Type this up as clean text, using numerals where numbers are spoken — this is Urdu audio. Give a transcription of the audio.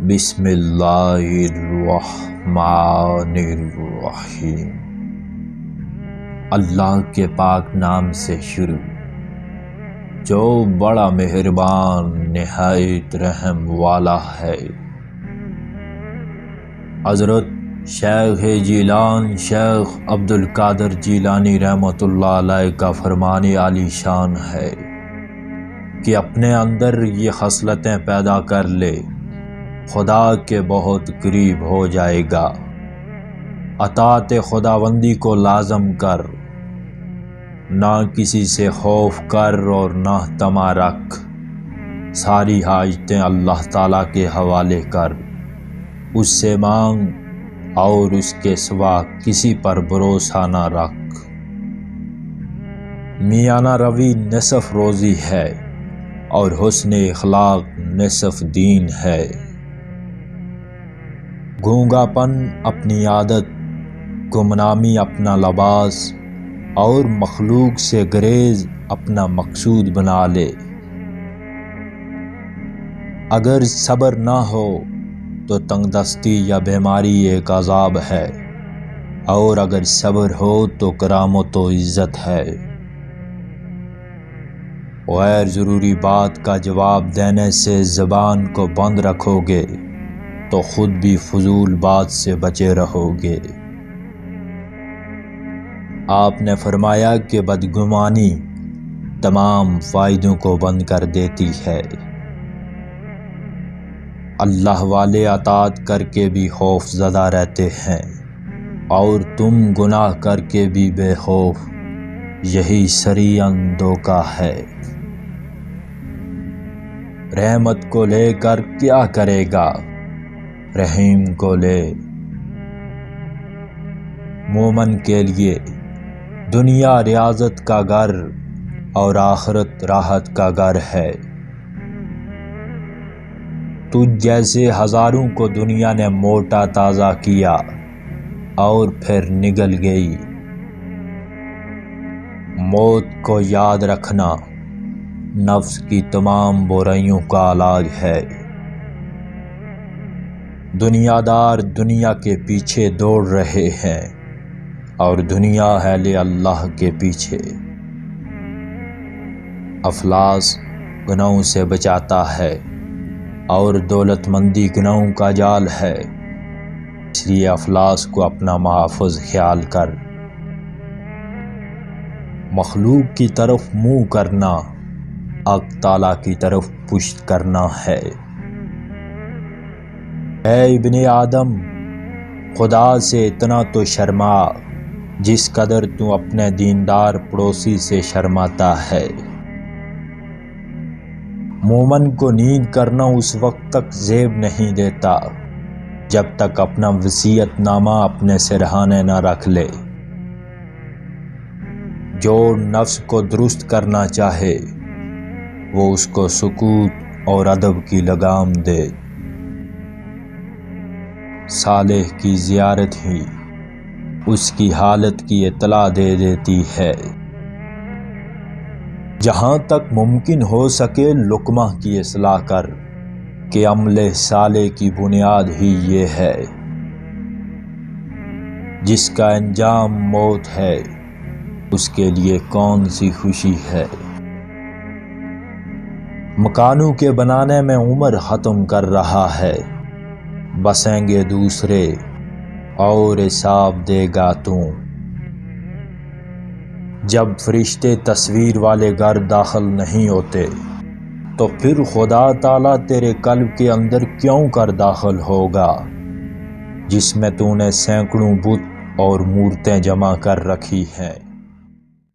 بسم اللہ الرحمن الرحیم۔ اللہ کے پاک نام سے شروع جو بڑا مہربان نہایت رحم والا ہے۔ حضرت شیخ جیلان شیخ عبدالقادر جیلانی رحمۃ اللہ علیہ کا فرمان عالی شان ہے کہ اپنے اندر یہ خصلتیں پیدا کر لے، خدا کے بہت قریب ہو جائے گا۔ اطاعت خداوندی کو لازم کر، نہ کسی سے خوف کر اور نہ طمع رکھ، ساری حاجتیں اللہ تعالیٰ کے حوالے کر، اس سے مانگ اور اس کے سوا کسی پر بھروسہ نہ رکھ۔ میانہ روی نصف روزی ہے اور حسن اخلاق نصف دین ہے۔ گونگا پن اپنی عادت، گمنامی اپنا لباس اور مخلوق سے گریز اپنا مقصود بنا لے۔ اگر صبر نہ ہو تو تنگ دستی یا بیماری ایک عذاب ہے، اور اگر صبر ہو تو کرامت و عزت ہے۔ غیر ضروری بات کا جواب دینے سے زبان کو بند رکھو گے تو خود بھی فضول بات سے بچے رہو گے۔ آپ نے فرمایا کہ بدگمانی تمام فائدوں کو بند کر دیتی ہے۔ اللہ والے اطاعت کر کے بھی خوف زدہ رہتے ہیں، اور تم گناہ کر کے بھی بے خوف، یہی سریعاً دھوکہ ہے۔ رحمت کو لے کر کیا کرے گا، رحیم کو لے۔ مومن کے لیے دنیا ریاضت کا گھر اور آخرت راحت کا گھر ہے۔ تجھ جیسے ہزاروں کو دنیا نے موٹا تازہ کیا اور پھر نگل گئی۔ موت کو یاد رکھنا نفس کی تمام برائیوں کا علاج ہے۔ دنیا دار دنیا کے پیچھے دوڑ رہے ہیں اور دنیا اہل اللہ کے پیچھے۔ افلاس گناہوں سے بچاتا ہے اور دولت مندی گناہوں کا جال ہے، اس لیے افلاس کو اپنا محافظ خیال کر۔ مخلوق کی طرف منہ کرنا حق تعالیٰ کی طرف پشت کرنا ہے۔ اے ابن آدم، خدا سے اتنا تو شرما جس قدر تو اپنے دیندار پڑوسی سے شرماتا ہے۔ مومن کو نیند کرنا اس وقت تک زیب نہیں دیتا جب تک اپنا وصیت نامہ اپنے سرہانے نہ رکھ لے۔ جو نفس کو درست کرنا چاہے وہ اس کو سکوت اور ادب کی لگام دے۔ صالح کی زیارت ہی اس کی حالت کی اطلاع دے دیتی ہے۔ جہاں تک ممکن ہو سکے لقمہ کی اصلاح کر، کہ عمل صالح کی بنیاد ہی یہ ہے۔ جس کا انجام موت ہے اس کے لیے کون سی خوشی ہے۔ مکانوں کے بنانے میں عمر ختم کر رہا ہے، بسیں گے دوسرے اور حساب دے گا تو۔ جب فرشتے تصویر والے گھر داخل نہیں ہوتے تو پھر خدا تعالیٰ تیرے قلب کے اندر کیوں کر داخل ہوگا، جس میں تو نے سینکڑوں بت اور مورتیں جمع کر رکھی ہیں۔